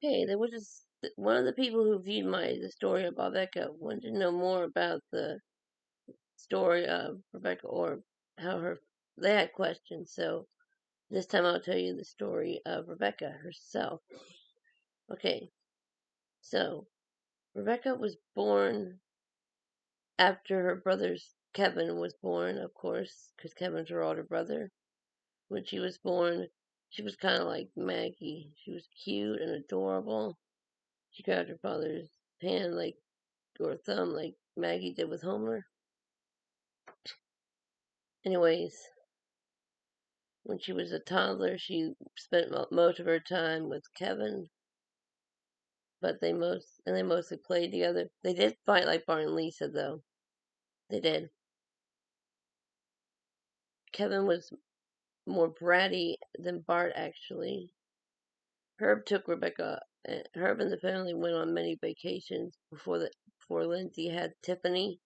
Okay, there was one of the people who viewed the story of Bobecca wanted to know more about the story of Rebecca, or they had questions. So this time I'll tell you the story of Rebecca herself. Okay, so Rebecca was born after her brother's Kevin was born, of course, because Kevin's her older brother. When she was born, she was kind of like Maggie. She was cute and adorable. She grabbed her father's hand or thumb like Maggie did with Homer. Anyways, when she was a toddler, she spent most of her time with Kevin, but they mostly played together. They did fight like Bart and Lisa, though. They did. Kevin was more bratty than Bart, actually. Herb took Rebecca. Herb and the family went on many vacations before Lindsay had Tiffany.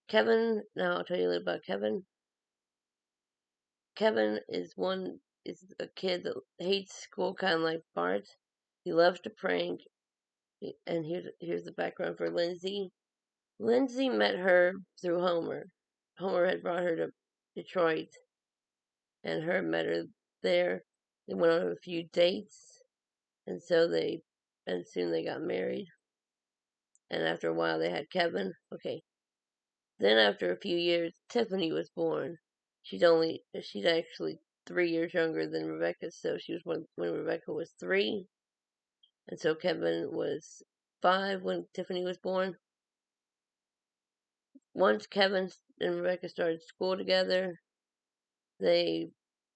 Kevin. Now I'll tell you a little about Kevin. Kevin is a kid that hates school, kind of like Bart. He loves to prank. And here's the background for Lindsay. Lindsay met her through Homer. Homer had brought her to Detroit, and Herb met her there. They went on a few dates, and soon they got married. And after a while, they had Kevin. Okay. Then after a few years, Tiffany was born. She's actually 3 years younger than Rebecca, so she was when Rebecca was 3, and so Kevin was 5 when Tiffany was born. Once Kevin and Rebecca started school together, they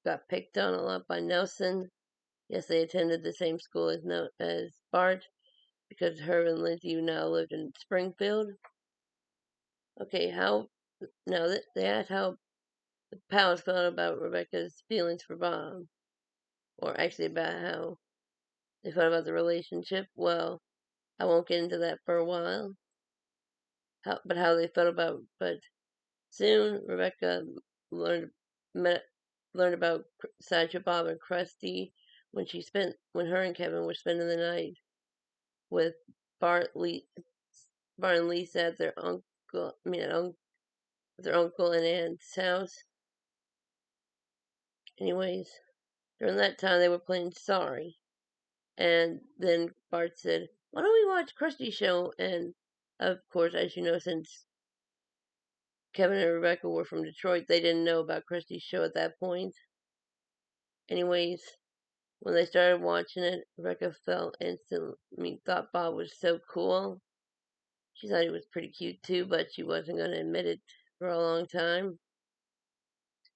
got picked on a lot by Nelson. Yes, they attended the same school as Bart, because her and Lindsay now lived in Springfield. Okay, they asked how the Powers felt about Rebecca's feelings for Bob, or actually about how they felt about the relationship. Well, I won't get into that for a while. But soon Rebecca learned learned about Sideshow Bob and Krusty when her and Kevin were spending the night with Bart, Bart and Lisa at their uncle and aunt's house. Anyways, during that time they were playing Sorry, and then Bart said, "Why don't we watch Krusty's show?" And of course, as you know, since Kevin and Rebecca were from Detroit, they didn't know about Krusty's show at that point. Anyways, when they started watching it, Rebecca thought Bob was so cool. She thought he was pretty cute too, but she wasn't going to admit it for a long time.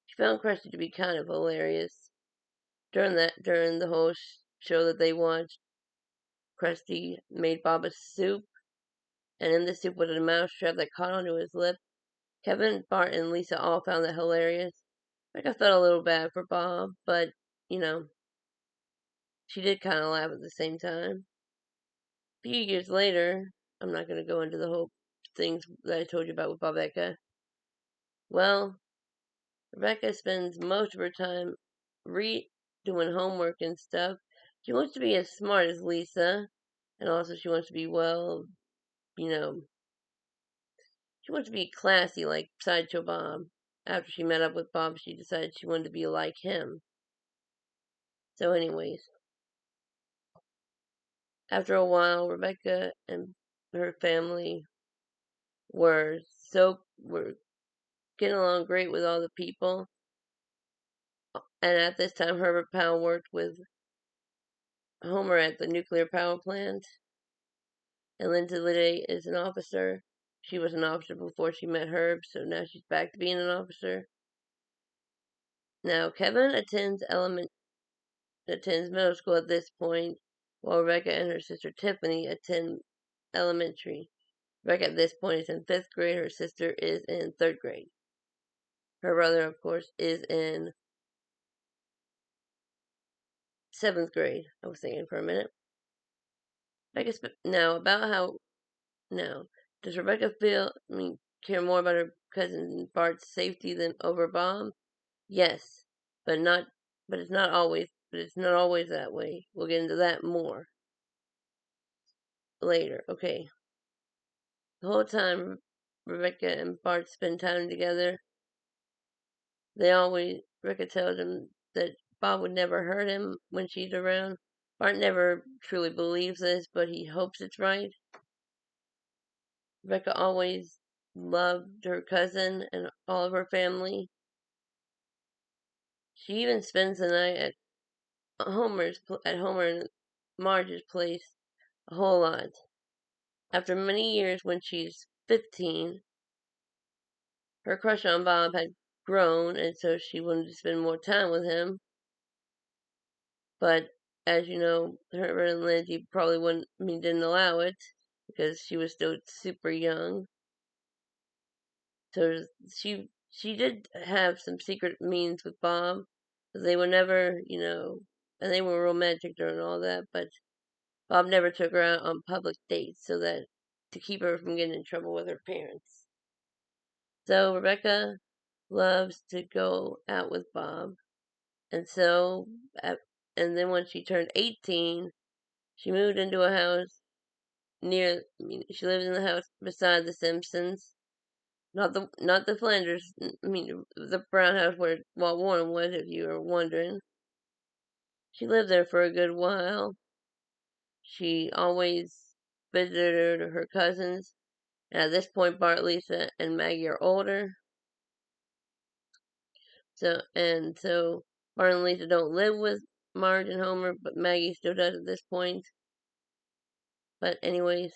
She found Krusty to be kind of hilarious. During the whole show that they watched, Krusty made Bob a soup, and in the soup was a mousetrap that caught onto his lip. Kevin, Bart, and Lisa all found that hilarious. Rebecca felt a little bad for Bob, but, you know, she did kind of laugh at the same time. A few years later, I'm not going to go into the whole things that I told you about with Bobecca. Well, Rebecca spends most of her time doing homework and stuff. She wants to be as smart as Lisa, and also she wants to be you know, she wants to be classy like Sideshow Bob. After she met up with Bob, she decided she wanted to be like him. So, anyways, after a while, Rebecca and her family were were getting along great with all the people. And at this time, Herbert Powell worked with Homer at the nuclear power plant. And Lindsay Liddy is an officer. She was an officer before she met Herb, so now she's back to being an officer. Now, Kevin attends middle school at this point, while Rebecca and her sister Tiffany attend elementary. Rebecca at this point is in 5th grade. Her sister is in 3rd grade. Her brother, of course, is in 7th grade. I was thinking for a minute. Now, does Rebecca care more about her cousin Bart's safety than over Bob? Yes, but it's not always but it's not always that way. We'll get into that more later. Okay. The whole time Rebecca and Bart spend time together, Rebecca tells him that Bob would never hurt him when she's around. Bart never truly believes this, but he hopes it's right. Rebecca always loved her cousin and all of her family. She even spends the night at Homer and Marge's place a whole lot. After many years, when she's 15, her crush on Bob had grown, and so she wanted to spend more time with him. But as you know, her and Lindsay probably didn't allow it because she was still super young. So she did have some secret means with Bob. They were never, and they were romantic during all that, but Bob never took her out on public dates to keep her from getting in trouble with her parents. So Rebecca loves to go out with Bob, and and then when she turned 18, she moved into a house she lived in the house beside the Simpsons. Not the Flanders, the brown house where Walt Warren was, if you were wondering. She lived there for a good while. She always visited her cousins. And at this point, Bart, Lisa, and Maggie are older. So Bart and Lisa don't live with Marge and Homer, but Maggie still does at this point. But anyways,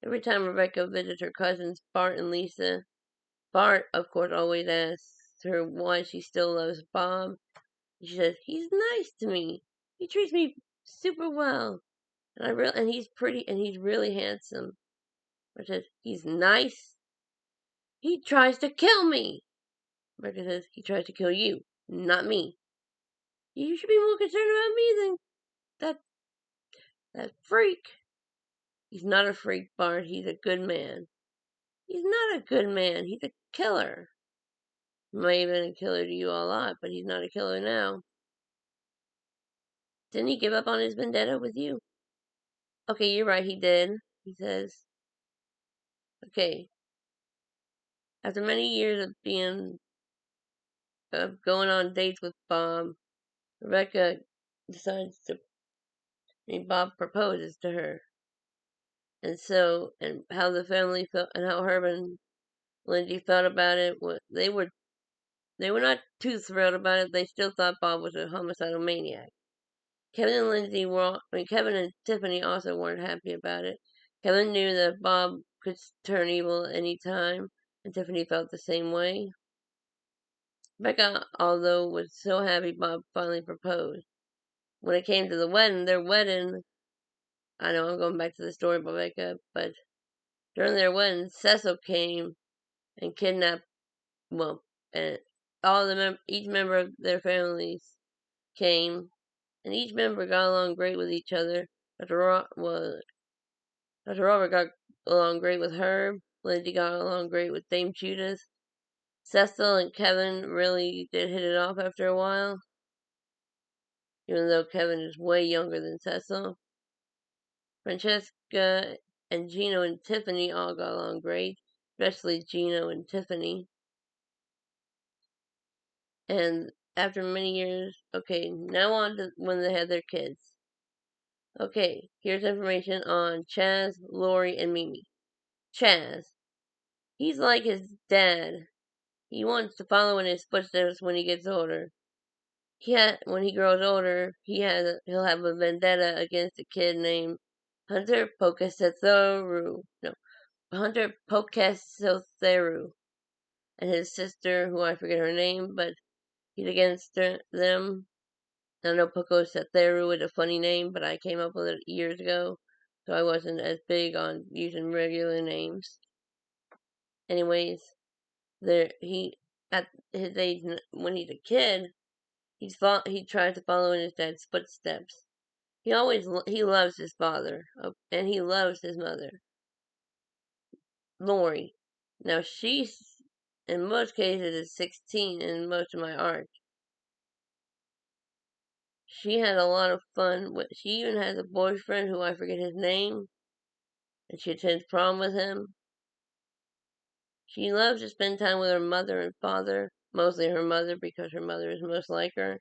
every time Rebecca visits her cousins, Bart and Lisa, Bart, of course, always asks her why she still loves Bob. She says, "He's nice to me. He treats me super well. And he's pretty and he's really handsome." Bart says, "He's nice. He tries to kill me." Rebecca says, "He tries to kill you, not me. You should be more concerned about me than that that freak." "He's not a freak, Bart. He's a good man." "He's not a good man. He's a killer." "He may have been a killer to you a lot, but he's not a killer now." "Didn't he give up on his vendetta with you?" "Okay, you're right, he did," he says. Okay. After many years of going on dates with Bob, Rebecca decides to Bob proposes to her. And how the family felt and how Herb and Lindsay felt about it, they were not too thrilled about it. They still thought Bob was a homicidal maniac. Kevin and Tiffany also weren't happy about it. Kevin knew that Bob could turn evil at any time, and Tiffany felt the same way. Becca, although, was so happy Bob finally proposed. When it came to their wedding, I know I'm going back to the story of Bobecca, but during their wedding, Cecil came and kidnapped, well, and each member of their families came, and each member got along great with each other. Dr. Robert got along great with Herb. Lindsay got along great with Dame Judith. Cecil and Kevin really did hit it off after a while, even though Kevin is way younger than Cecil. Francesca and Gino and Tiffany all got along great, especially Gino and Tiffany. And after many years, okay, now on to when they had their kids. Okay, here's information on Chaz, Lori, and Mimi. Chaz, he's like his dad. He wants to follow in his footsteps when he gets older. When he grows older, he'll have a vendetta against a kid named Hunter Pokasethoru. No, Hunter Pokasethoru, and his sister, who I forget her name, but he's against them. I know Pokasethoru is a funny name, but I came up with it years ago, so I wasn't as big on using regular names. Anyways, at his age when he's a kid, he tries to follow in his dad's footsteps. He loves his father, and he loves his mother, Lori. Now she's in most cases is 16 in most of my art. she had a lot of fun. She even has a boyfriend who I forget his name, and she attends prom with him. She loves to spend time with her mother and father, mostly her mother because her mother is most like her.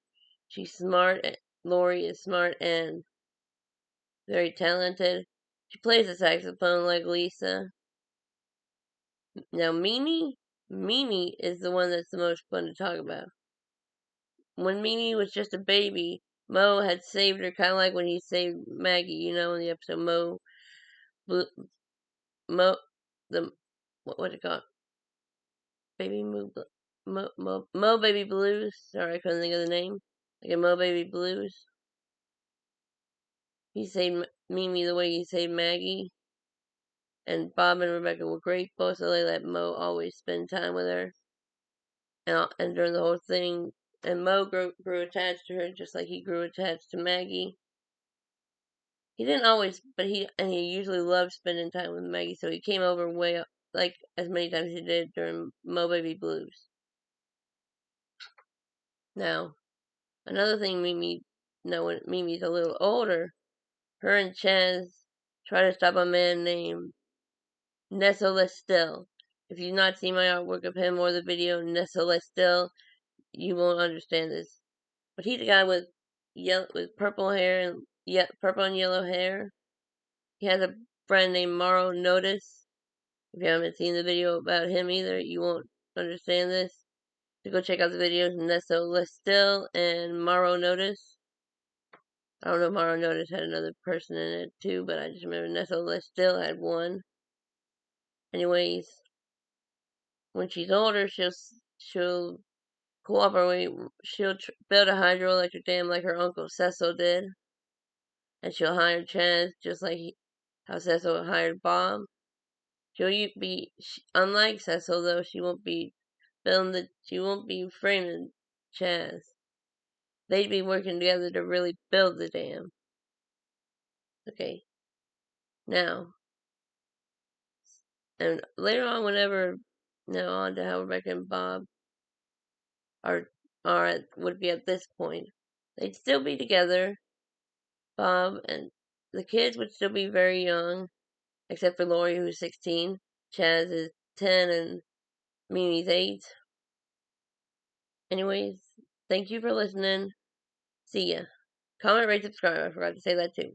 She's smart. Lori is smart and very talented. She plays the saxophone like Lisa. Now Mimi is the one that's the most fun to talk about. When Mimi was just a baby, Mo had saved her, kind of like when he saved Maggie, in the episode Mo, the, what it called? Baby Mo Baby Blues. Sorry, I couldn't think of the name. Like a Mo Baby Blues. He saved Mimi the way he saved Maggie. And Bob and Rebecca were grateful, so they let Mo always spend time with her. And during the whole thing, and Mo grew attached to her just like he grew attached to Maggie. He didn't always, but he usually loved spending time with Maggie, so he came over way up, like as many times as he did during Mo Baby Blues. Now, another thing when Mimi's a little older, her and Chaz try to stop a man named Nestle. If you've not seen my artwork of him or the video Nestle, you won't understand this. But he's a guy with purple hair and purple and yellow hair. He has a friend named Morrow Notice. If you haven't seen the video about him either, you won't understand this. So go check out the videos Nestle and Morrow Notice. I don't know if Morrow Notice had another person in it too, but I just remember Nestle had one. Anyways, when she's older, she'll cooperate. She'll build a hydroelectric dam like her uncle Cecil did, and she'll hire Chaz just like how Cecil hired Bob. Unlike Cecil though. She won't be framing Chaz. They'd be working together to really build the dam. Okay, now and later on, now on to how Rebecca and Bob would be at this point. They'd still be together. Bob and the kids would still be very young, except for Lori, who's 16. Chaz is 10, and Mimi's 8. Anyways, thank you for listening. See ya. Comment, rate, subscribe. I forgot to say that too.